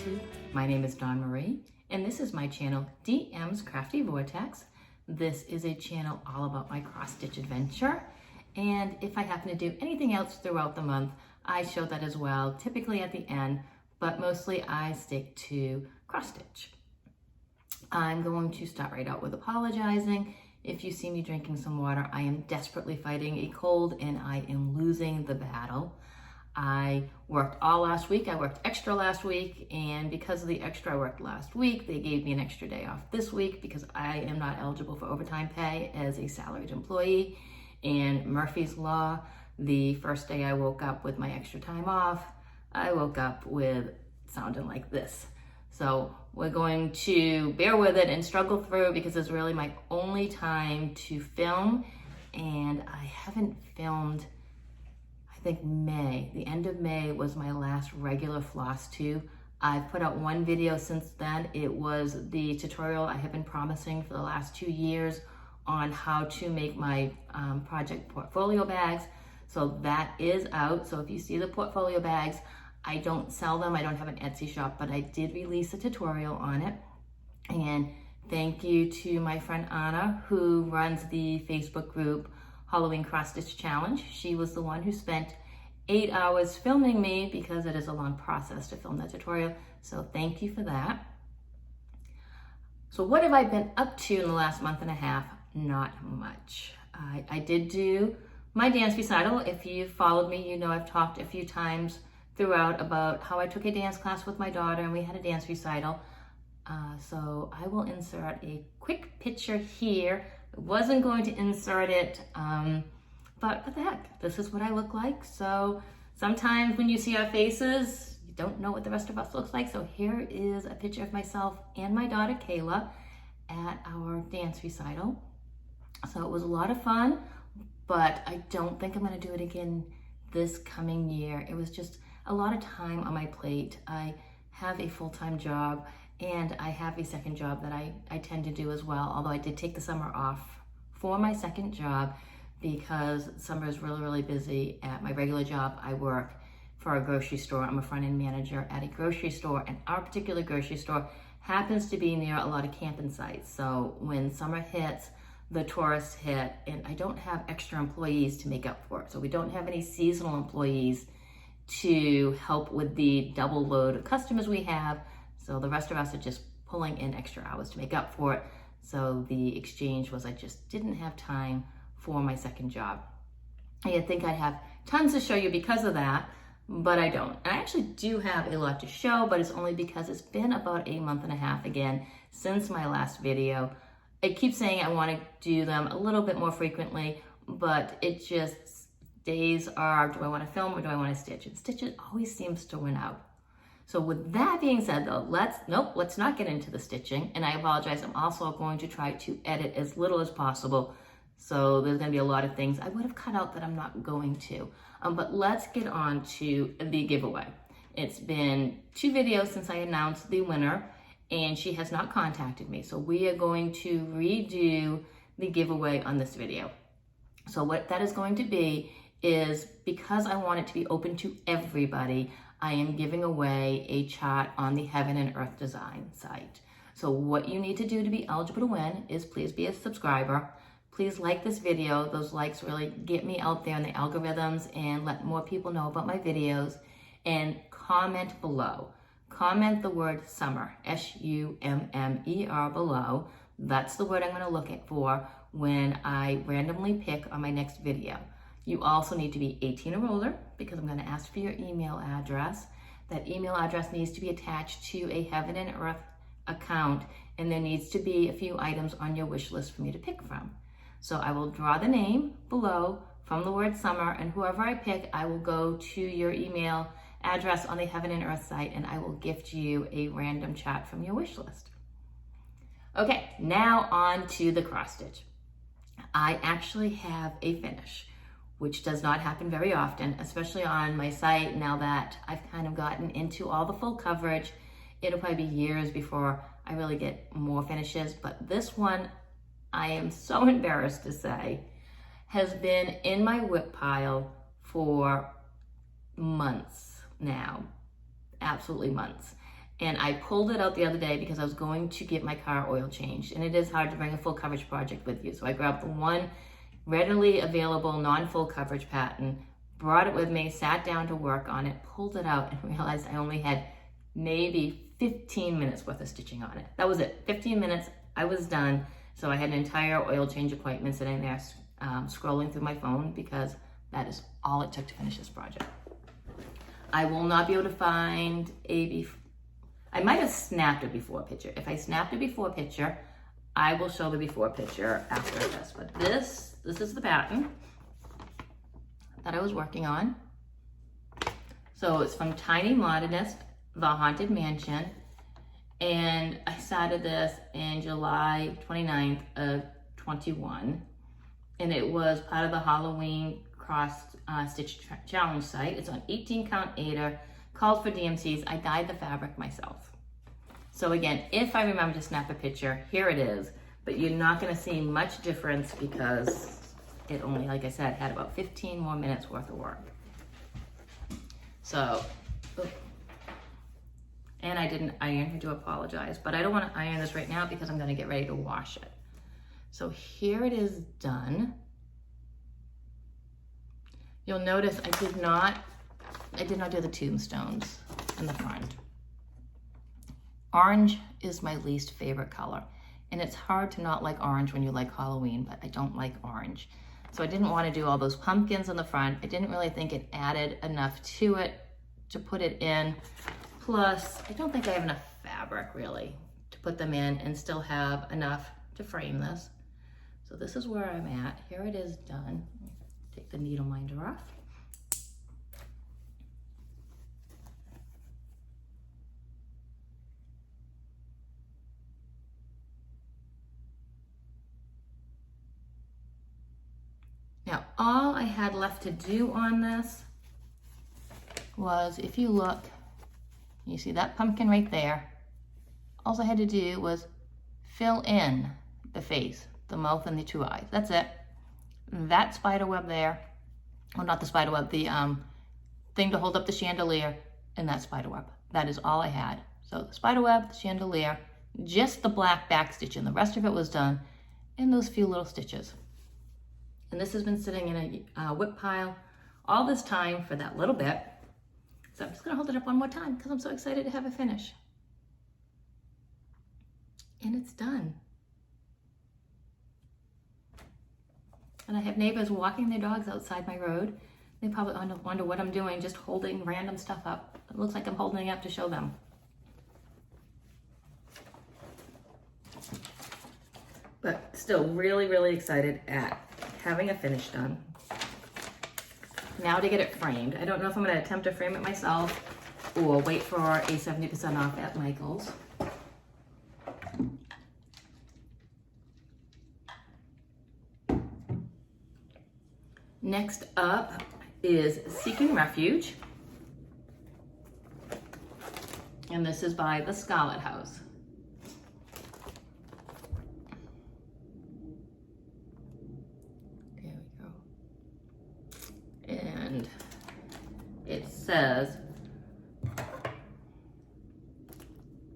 YouTube. My name is Dawn Marie, and this is my channel, DM's Crafty Vortex. This is a channel all about my cross-stitch adventure, and if I happen to do anything else throughout the month, I show that as well, typically at the end, but mostly I stick to cross-stitch. I'm going to start right out with apologizing. If you see me drinking some water, I am desperately fighting a cold and I am losing the battle. I worked all last week. I worked extra last week, and because of the extra I worked last week, they gave me an extra day off this week because I am not eligible for overtime pay as a salaried employee. And Murphy's Law, the first day I woke up with my extra time off, I woke up with sounding like this. So we're going to bear with it and struggle through because it's really my only time to film, and I haven't filmed, I think May. The end of May was my last regular Flosstube. I've put out one video since then. It was the tutorial I have been promising for the last 2 years on how to make my project portfolio bags. So that is out. So if you see the portfolio bags, I don't sell them. I don't have an Etsy shop, but I did release a tutorial on it. And thank you to my friend Anna, who runs the Facebook group Halloween Cross Stitch Challenge. She was the one who spent 8 hours filming me because it is a long process to film that tutorial. So thank you for that. So what have I been up to in the last month and a half? Not much. I did do my dance recital. If you followed me, you know I've talked a few times throughout about how I took a dance class with my daughter and we had a dance recital. So I will insert a quick picture here. I wasn't going to insert it, but what the heck, this is what I look like. So sometimes when you see our faces, you don't know what the rest of us looks like. So here is a picture of myself and my daughter Kayla at our dance recital. So it was a lot of fun, but I don't think I'm gonna do it again this coming year. It was just a lot of time on my plate. I have a full-time job and I have a second job that I tend to do as well, although I did take the summer off for my second job because summer is really, really busy. At my regular job, I work for a grocery store. I'm a front-end manager at a grocery store, and our particular grocery store happens to be near a lot of camping sites. So when summer hits, the tourists hit, and I don't have extra employees to make up for it. So we don't have any seasonal employees to help with the double load of customers we have. So the rest of us are just pulling in extra hours to make up for it. So the exchange was I just didn't have time for my second job. I think I'd have tons to show you because of that, but I don't. And I actually do have a lot to show, but it's only because it's been about a month and a half again since my last video. I keep saying I want to do them a little bit more frequently, but it just, days are, do I want to film or do I want to stitch? And stitches always seems to win out. So with that being said though, let's not get into the stitching. And I apologize, I'm also going to try to edit as little as possible. So there's going to be a lot of things I would have cut out that I'm not going to. But let's get on to the giveaway. It's been 2 videos since I announced the winner, and she has not contacted me. So we are going to redo the giveaway on this video. So what that is going to be is, because I want it to be open to everybody, I am giving away a chart on the Heaven and Earth Design site. So what you need to do to be eligible to win is please be a subscriber. Please like this video. Those likes really get me out there in the algorithms and let more people know about my videos. And comment below. Comment the word summer, S-U-M-M-E-R below. That's the word I'm going to look at for when I randomly pick on my next video. You also need to be 18 or older because I'm going to ask for your email address. That email address needs to be attached to a Heaven and Earth account, and there needs to be a few items on your wish list for me to pick from. So I will draw the name below from the word summer, and whoever I pick, I will go to your email address on the Heaven and Earth site, and I will gift you a random chat from your wish list. Okay, now on to the cross stitch. I actually have a finish, which does not happen very often, especially on my site. Now that I've kind of gotten into all the full coverage, it'll probably be years before I really get more finishes, but this one, I am so embarrassed to say, has been in my WIP pile for months now, absolutely months. And I pulled it out the other day because I was going to get my car oil changed. And it is hard to bring a full coverage project with you. So I grabbed the one readily available non-full coverage pattern, brought it with me, sat down to work on it, pulled it out, and realized I only had maybe 15 minutes worth of stitching on it. That was it. 15 minutes, I was done. So I had an entire oil change appointment sitting there scrolling through my phone because that is all it took to finish this project. I will not be able to find I might have snapped a before picture. If I snapped a before picture, I will show the before picture after this. But this is the pattern that I was working on. So it's from Tiny Modernist, The Haunted Mansion. And I started this in July 29th of 21. And it was part of the Halloween cross stitch challenge site. It's on 18 count Aida, called for DMCs. I dyed the fabric myself. So again, if I remember to snap a picture, here it is, but you're not gonna see much difference because it only, like I said, had about 15 more minutes worth of work. So, and I didn't iron, I do apologize, but I don't wanna iron this right now because I'm gonna get ready to wash it. So here it is done. You'll notice I did not do the tombstones in the front. Orange is my least favorite color. And it's hard to not like orange when you like Halloween, but I don't like orange. So I didn't want to do all those pumpkins in the front. I didn't really think it added enough to it to put it in. Plus, I don't think I have enough fabric really to put them in and still have enough to frame this. So this is where I'm at. Here it is done. Take the needle minder off. Now, all I had left to do on this was, if you look, you see that pumpkin right there. All I had to do was fill in the face, the mouth, and the two eyes. That's it. That spider web there, well, not the spider web, the thing to hold up the chandelier, and that spider web. That is all I had. So the spider web, the chandelier, just the black back stitch, and the rest of it was done, and those few little stitches. And this has been sitting in a whip pile all this time for that little bit. So I'm just gonna hold it up one more time because I'm so excited to have it finish. And it's done. And I have neighbors walking their dogs outside my road. They probably wonder what I'm doing, just holding random stuff up. It looks like I'm holding it up to show them. But still really, really excited at having a finish done. Now to get it framed. I don't know if I'm gonna attempt to frame it myself or wait for a 70% off at Michael's. Next up is Seeking Refuge. And this is by the Scarlet House. There we go. And it says,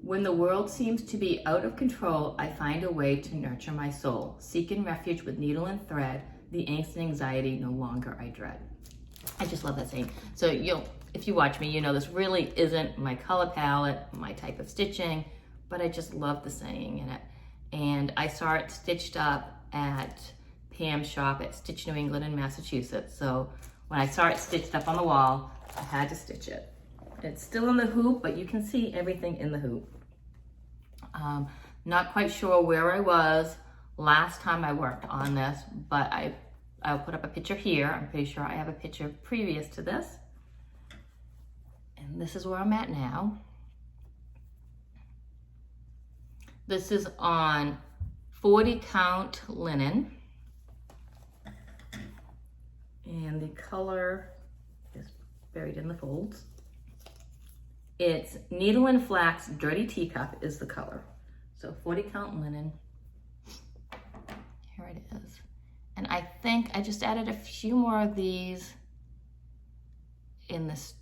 when the world seems to be out of control, I find a way to nurture my soul. Seeking refuge with needle and thread, the angst and anxiety no longer I dread. I just love that saying. So if you watch me, you know this really isn't my color palette, my type of stitching, but I just love the saying in it. And I saw it stitched up at Pam's shop at Stitch New England in Massachusetts. So when I saw it stitched up on the wall, I had to stitch it. It's still in the hoop, but you can see everything in the hoop. Not quite sure where I was last time I worked on this, but I'll put up a picture here. I'm pretty sure I have a picture previous to this. And this is where I'm at now. This is on 40 count linen. And the color is buried in the folds. It's Needle and Flax Dirty Teacup is the color. So 40 count linen. Here it is. And I think I just added a few more of these in this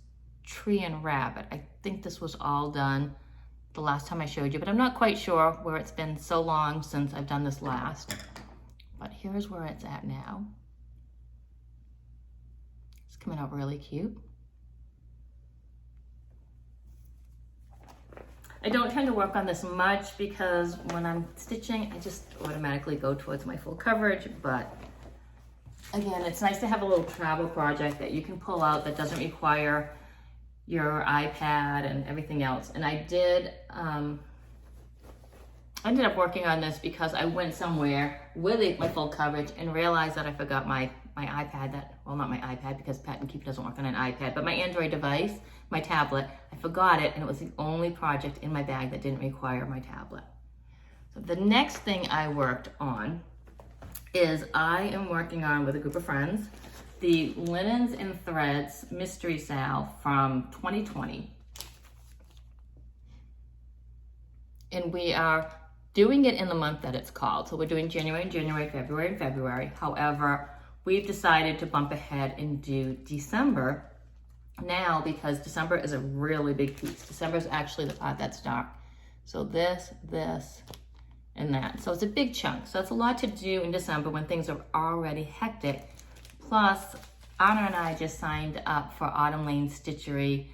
tree and rabbit. I think this was all done the last time I showed you, but I'm not quite sure where it's been so long since I've done this last. But here's where it's at now. It's coming out really cute. I don't tend to work on this much because when I'm stitching, I just automatically go towards my full coverage. But again, it's nice to have a little travel project that you can pull out that doesn't require your iPad and everything else. And I did, ended up working on this because I went somewhere with my full coverage and realized that I forgot my iPad, well, not my iPad because Pat and Keep doesn't work on an iPad, but my Android device, my tablet. I forgot it, and it was the only project in my bag that didn't require my tablet. So the next thing I worked on is I am working on, with a group of friends, the Linens and Threads Mystery Sal from 2020. And we are doing it in the month that it's called. So we're doing January, February, and February. However, we've decided to bump ahead and do December now because December is a really big piece. December is actually the part that's dark. So this, and that. So it's a big chunk. So it's a lot to do in December when things are already hectic. Plus, Anna and I just signed up for Autumn Lane Stitchery,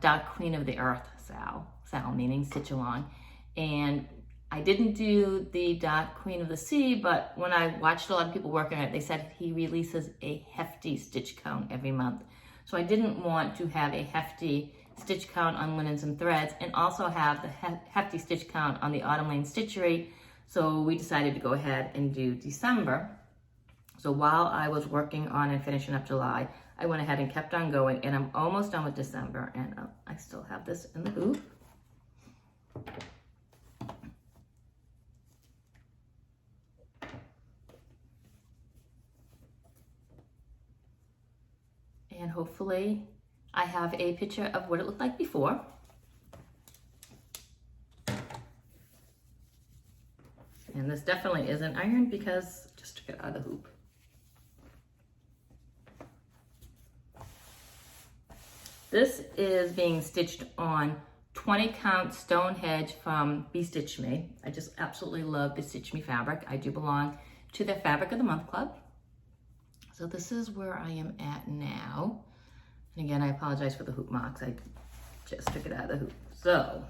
Dark Queen of the Earth Sal meaning stitch along. And I didn't do the Dark Queen of the Sea, but when I watched a lot of people working on it, they said he releases a hefty stitch count every month. So I didn't want to have a hefty stitch count on Linens and Threads and also have the hefty stitch count on the Autumn Lane Stitchery. So we decided to go ahead and do December. So while I was working on and finishing up July, I went ahead and kept on going, and I'm almost done with December, and I still have this in the hoop. And hopefully I have a picture of what it looked like before. And this definitely isn't ironed because I just took it out of the hoop. This is being stitched on 20 count Stonehenge from Stitch Me. I just absolutely love Stitch Me fabric. I do belong to the Fabric of the Month Club. So this is where I am at now. And again, I apologize for the hoop marks. I just took it out of the hoop. So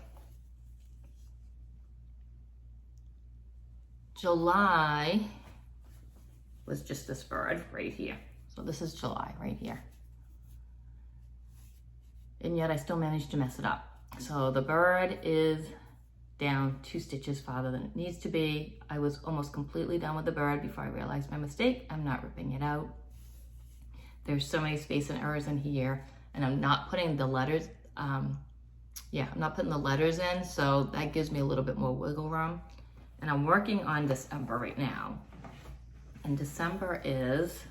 July was just this bird right here. So this is July right here. And yet I still managed to mess it up. So the bird is down 2 stitches farther than it needs to be. I was almost completely done with the bird before I realized my mistake. I'm not ripping it out. There's so many space and errors in here, and I'm not putting the letters, I'm not putting the letters in, so that gives me a little bit more wiggle room. And I'm working on December right now. And December is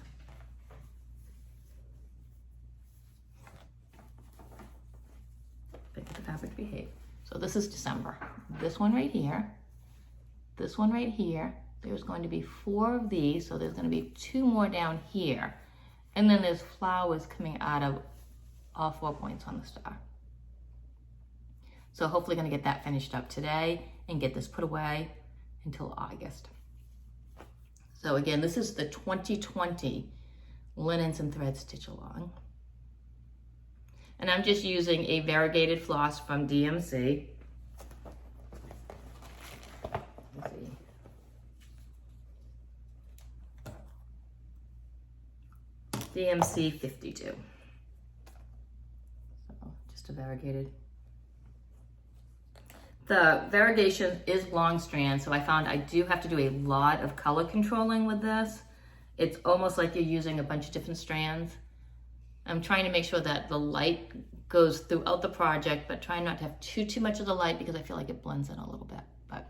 the fabric behave. So this is December. This one right here, this one right here. There's going to be 4 of these, so there's going to be 2 more down here. And then there's flowers coming out of all 4 points on the star. So hopefully going to get that finished up today and get this put away until August. So again, this is the 2020 Linens and Threads Stitch Along. And I'm just using a variegated floss from DMC. Let's see. DMC 52. So just a variegated. The variegation is long strand, so I found I do have to do a lot of color controlling with this. It's almost like you're using a bunch of different strands. I'm trying to make sure that the light goes throughout the project, but trying not to have too much of the light because I feel like it blends in a little bit. But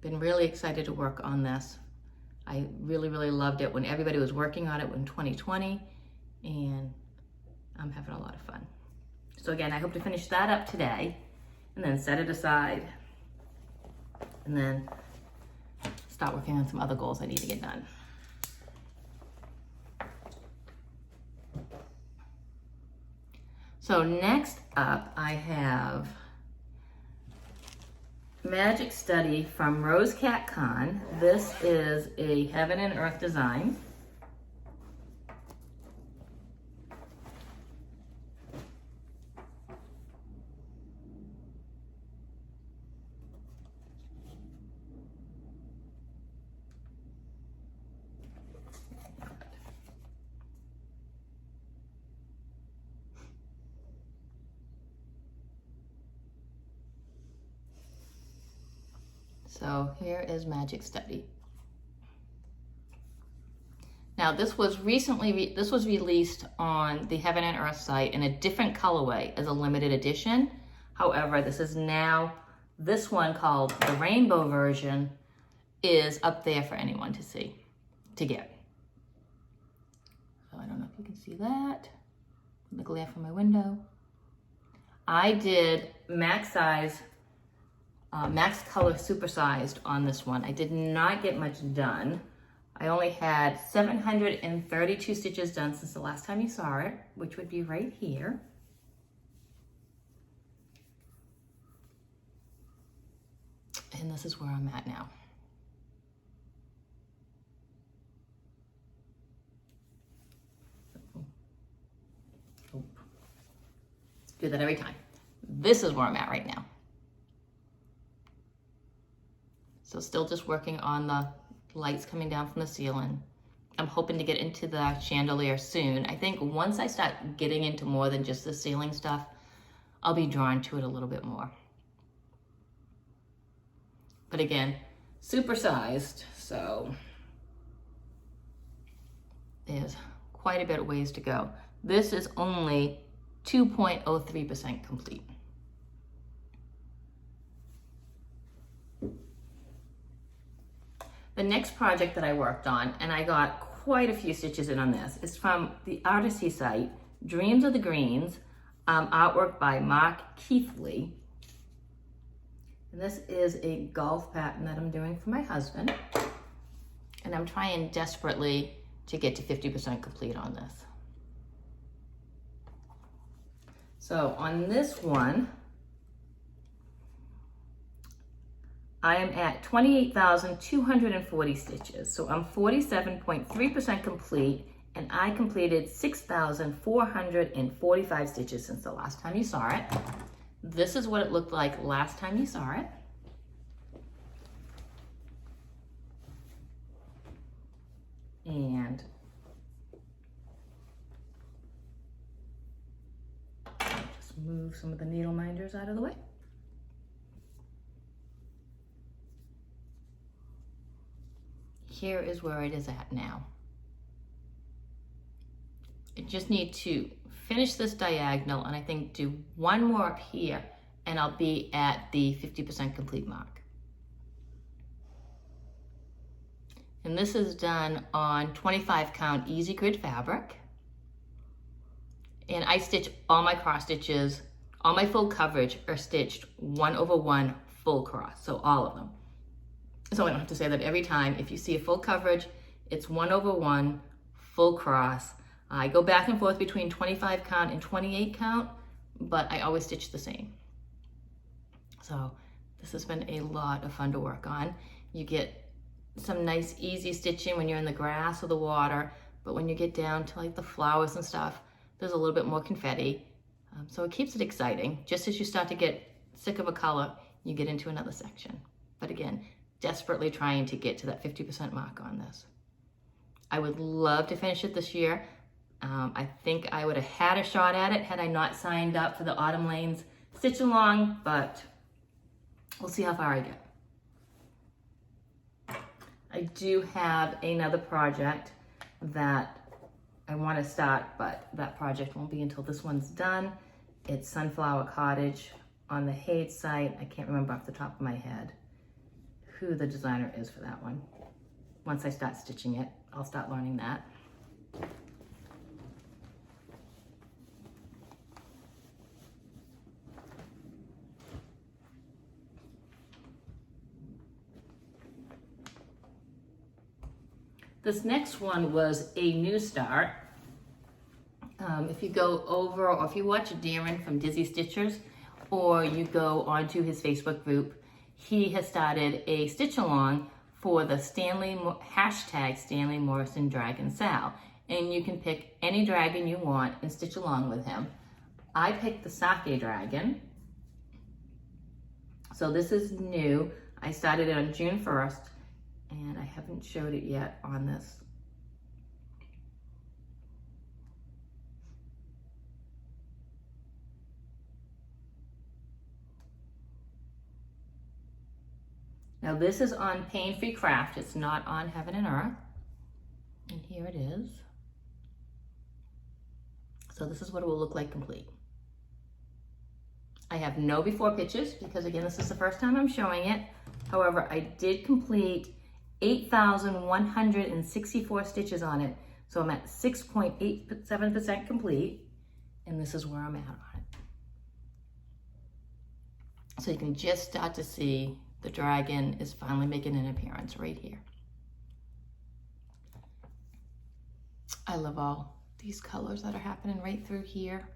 been really excited to work on this. I really loved it when everybody was working on it in 2020, and I'm having a lot of fun. So again, I hope to finish that up today and then set it aside and then start working on some other goals I need to get done. So So next up, I have Magic Study from Rose Cat Con. This is a Heaven and Earth design. So here is Magic Study. Now this was recently, this was released on the Heaven and Earth site in a different colorway as a limited edition. However, this is now, this one called the rainbow version is up there for anyone to see, to get. So I don't know if you can see that, the glare from my window. I did max size, max color supersized on this one. I did not get much done. I only had 732 stitches done since the last time you saw it, which would be right here. And this is where I'm at now. Do that every time. This is where I'm at right now. So still just working on the lights coming down from the ceiling. I'm hoping to get into the chandelier soon. I think once I start getting into more than just the ceiling stuff, I'll be drawn to it a little bit more. But again, supersized, so there's quite a bit of ways to go. This is only 2.03% complete. The next project that I worked on, and I got quite a few stitches in on this, is from the Artecy site, Dreams of the Greens, artwork by Mark Keithley. And this is a golf pattern that I'm doing for my husband. And I'm trying desperately to get to 50% complete on this. So on this one, I am at 28,240 stitches. So I'm 47.3% complete, and I completed 6,445 stitches since the last time you saw it. This is what it looked like last time you saw it. And just move some of the needle minders out of the way. Here is where it is at now. I just need to finish this diagonal, and I think do one more up here, and I'll be at the 50% complete mark. And this is done on 25 count easy grid fabric. And I stitch all my cross stitches, all my full coverage are stitched 1/1 full cross, so all of them. So I don't have to say that every time. If you see a full coverage, it's 1/1 full cross. I go back and forth between 25 count and 28 count, but I always stitch the same. So this has been a lot of fun to work on. You get some nice easy stitching when you're in the grass or the water, but when you get down to like the flowers and stuff, there's a little bit more confetti. So it keeps it exciting. Just as you start to get sick of a color, you get into another section. But again, desperately trying to get to that 50% mark on this. I would love to finish it this year. I think I would have had a shot at it had I not signed up for the Autumn Lanes Stitch Along, but we'll see how far I get. I do have another project that I want to start, but that project won't be until this one's done. It's Sunflower Cottage on the HAED site. I can't remember off the top of my head who the designer is for that one. Once I start stitching it, I'll start learning that. This next one was a new start. If you go over, or if you watch Darren from Dizzy Stitchers, or you go onto his Facebook group, he has started a stitch along for the Stanley Morrison Dragon Sal. And you can pick any dragon you want and stitch along with him. I picked the Sake Dragon. So this is new. I started it on June 1st, and I haven't showed it yet on this. Now this is on Paine Free Craft. It's not on Heaven and Earth. And here it is. So this is what it will look like complete. I have no before pictures because again, this is the first time I'm showing it. However, I did complete 8,164 stitches on it. So I'm at 6.87% complete. And this is where I'm at on it. So you can just start to see the dragon is finally making an appearance right here. I love all these colors that are happening right through here.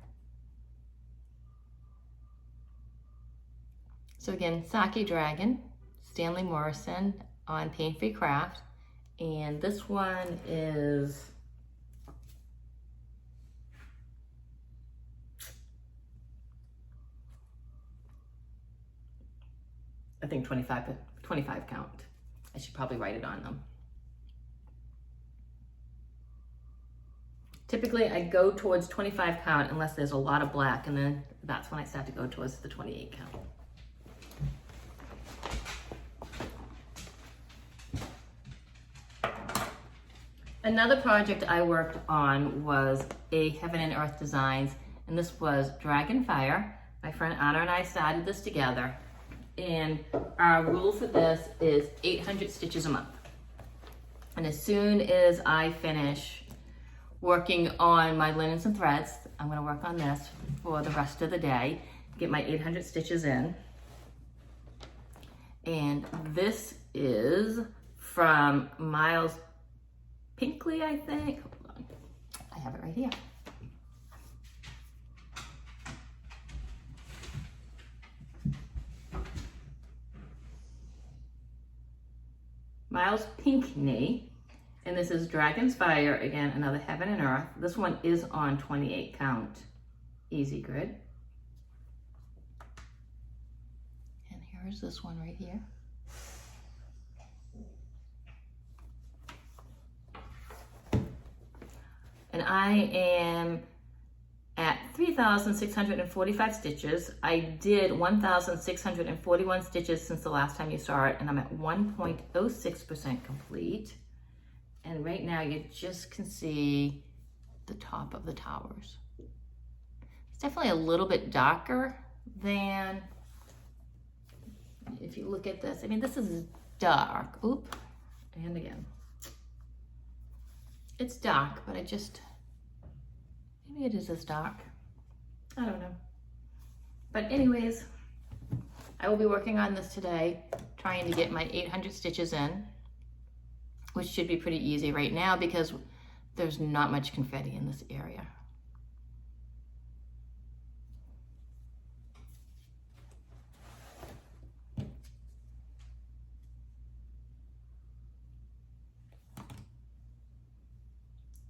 So again, Sake Dragon, Stanley Morrison on Paine Free Craft. And this one is, I think 25 count. I should probably write it on them. Typically I go towards 25 count unless there's a lot of black, and then that's when I start to go towards the 28 count. Another project I worked on was a Heaven and Earth Designs, and this was Dragonfire. My friend Anna and I started this together, and our rule for this is 800 stitches a month. And as soon as I finish working on my linens and threads, I'm going to work on this for the rest of the day, get my 800 stitches in. And this is from Myles Pinkley, I think. Hold on. I have it right here. Myles Pinkley, and this is Dragon's Fire, again, another Heaven and Earth. This one is on 28 count, easy grid. And here's this one right here. And I am at 3,645 stitches. I did 1,641 stitches since the last time you saw it, and I'm at 1.06% complete. And right now you just can see the top of the towers. It's definitely a little bit darker than, if you look at this, I mean, this is dark. Oop, and again. It's dark, but maybe it is as dark. I don't know. But anyways, I will be working on this today, trying to get my 800 stitches in, which should be pretty easy right now because there's not much confetti in this area.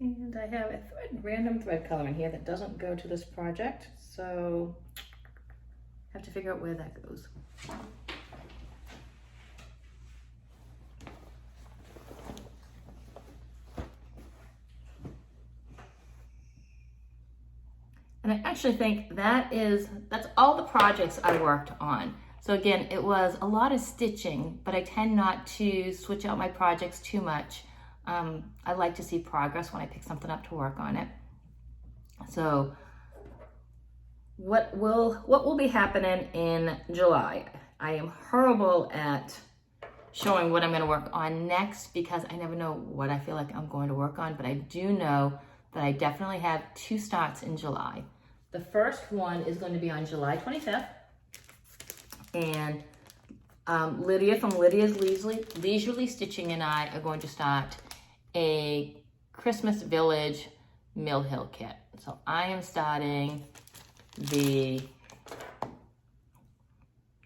And I have a random thread color in here that doesn't go to this project, so I have to figure out where that goes. And I actually think that's all the projects I worked on. So again, it was a lot of stitching, but I tend not to switch out my projects too much. I like to see progress when I pick something up to work on it. So what will be happening in July? I am horrible at showing what I'm going to work on next because I never know what I feel like I'm going to work on, but I do know that I definitely have 2 starts in July. The first one is going to be on July 25th, and Lydia from Lydia's Leisurely Stitching and I are going to start a Christmas Village Mill Hill kit. So I am starting the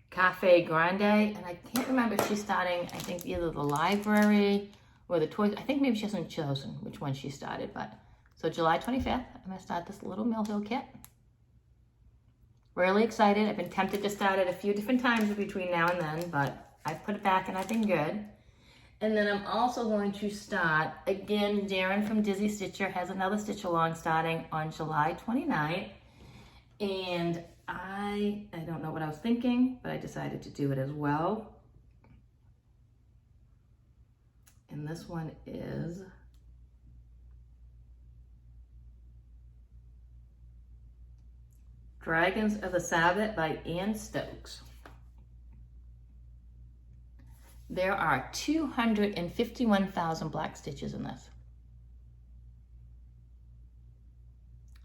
Cafe Grande, and I can't remember if she's starting, I think either the library or the toys. I think maybe she hasn't chosen which one she started, but so July 25th, I'm gonna start this little Mill Hill kit. Really excited. I've been tempted to start it a few different times between now and then, but I've put it back and I've been good. And then I'm also going to start, again, Darren from Dizzy Stitcher has another stitch along starting on July 29th. And I don't know what I was thinking, but I decided to do it as well. And this one is Dragons of the Sabbat by Stokes. There are 251,000 black stitches in this.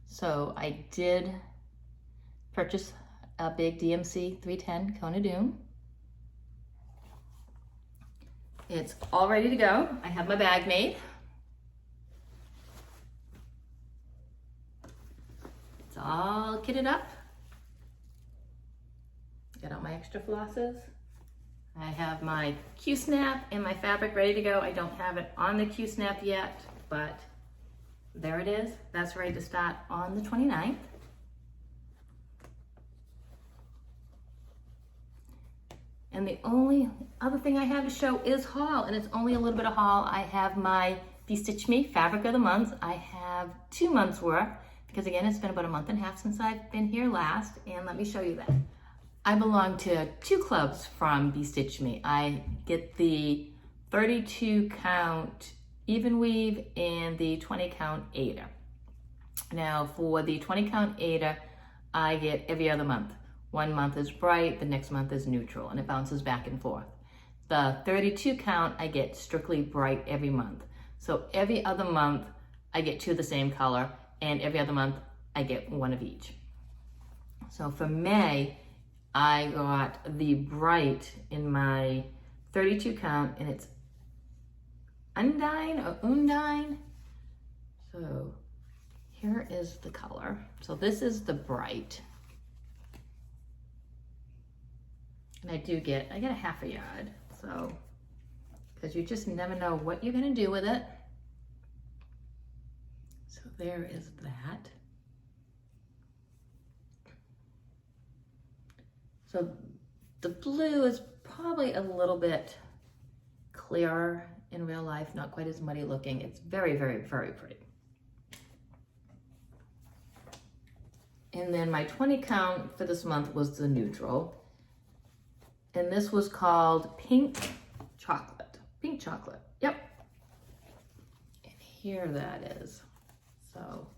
So I did purchase a big DMC 310 Cone of Doom. It's all ready to go. I have my bag made. It's all kitted up. Got all my extra flosses. I have my Q-snap and my fabric ready to go. I don't have it on the Q-snap yet, but there it is. That's ready to start on the 29th. And the only other thing I have to show is haul, and it's only a little bit of haul. I have my Stitch Me Fabric of the Month. I have 2 months worth, because again, it's been about a month and a half since I've been here last, and let me show you that. I belong to 2 clubs from Stitch Me. I get the 32 count even weave and the 20 count Aida. Now for the 20 count Aida, I get every other month. 1 month is bright, the next month is neutral, and it bounces back and forth. The 32 count, I get strictly bright every month. So every other month, I get 2 of the same color, and every other month, I get 1 of each. So for May, I got the bright in my 32 count, and it's Undine or Undine. So here is the color. So this is the bright. And I get a half a yard, so, because you just never know what you're gonna do with it. So there is that. So the blue is probably a little bit clearer in real life, not quite as muddy looking. It's very, very, very pretty. And then my 20 count for this month was the neutral. And this was called Pink Chocolate. Pink Chocolate, yep. And here that is. So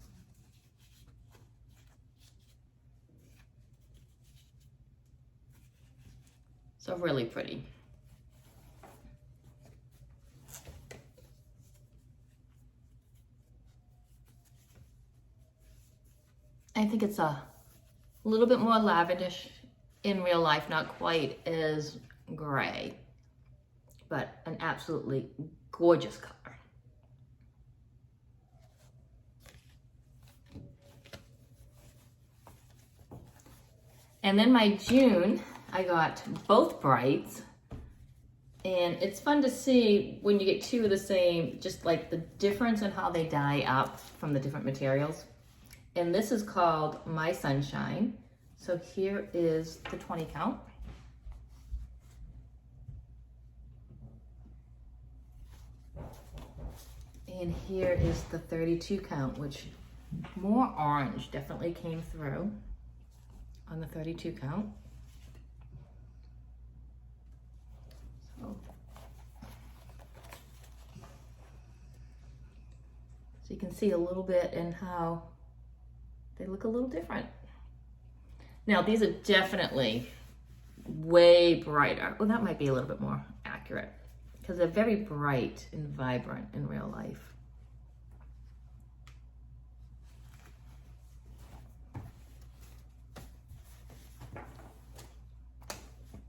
really pretty. I think it's a little bit more lavendish in real life, not quite as gray, but an absolutely gorgeous color. And then my June, I got both brights, and it's fun to see when you get 2 of the same, just like the difference in how they dye up from the different materials. And this is called My Sunshine. So here is the 20 count. And here is the 32 count, which more orange definitely came through on the 32 count. So you can see a little bit in how they look a little different. Now these are definitely way brighter. Well, that might be a little bit more accurate because they're very bright and vibrant in real life.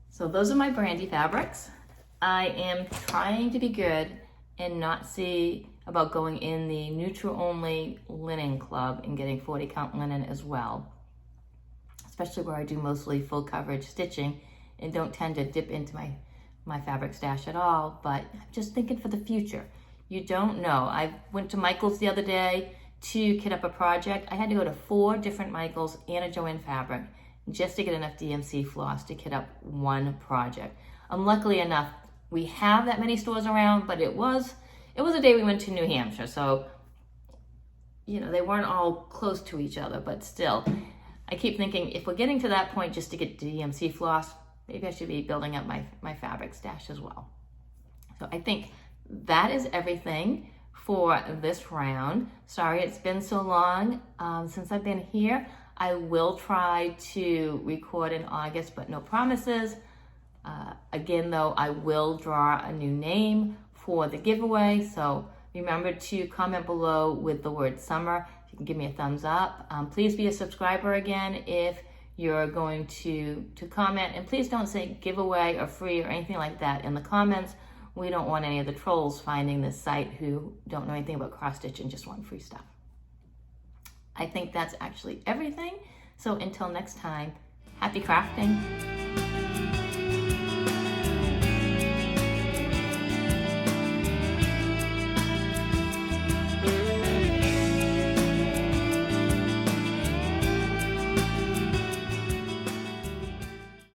So those are my brandy fabrics. I am trying to be good and not see about going in the neutral only linen club and getting 40 count linen as well, especially where I do mostly full coverage stitching and don't tend to dip into my fabric stash at all. But I'm just thinking for the future. You don't know. I went to Michael's the other day to kit up a project. I had to go to 4 different Michael's and a Joann Fabric just to get enough DMC floss to kit up one project. Luckily enough, we have that many stores around, but it was a day we went to New Hampshire, so you know, they weren't all close to each other, but still, I keep thinking if we're getting to that point just to get DMC floss, maybe I should be building up my fabric stash as well. So I think that is everything for this round. Sorry it's been so long since I've been here. I will try to record in August, but no promises. Again though, I will draw a new name for the giveaway, so remember to comment below with the word summer. If you can give me a thumbs up. Please be a subscriber again if you're going to comment, and please don't say giveaway or free or anything like that in the comments. We don't want any of the trolls finding this site who don't know anything about cross stitch and just want free stuff. I think that's actually everything. So until next time, happy crafting.